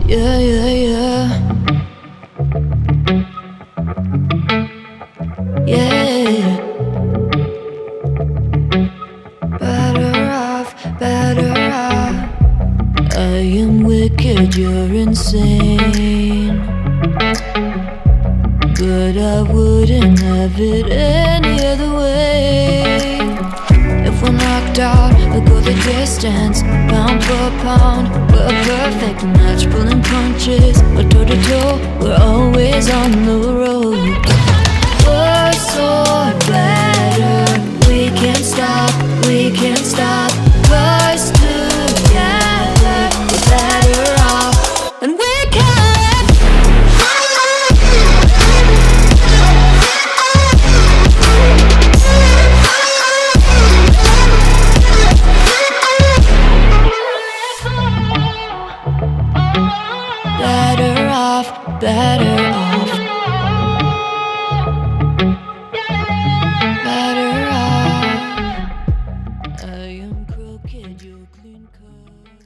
Yeah, yeah, yeah. Yeah. Better off, better off. I am wicked, you're insane, but I wouldn't have it any other way. If we're knocked out, we'll go the distance, pound for pound. We're a perfect match, pulling punches. We're toe to toe, we're always on the road. We're so better, we can't stop, we can't stop. 'Cause together we're better off, and we can. Better off, better off. Better off. I am crooked, you're clean cut.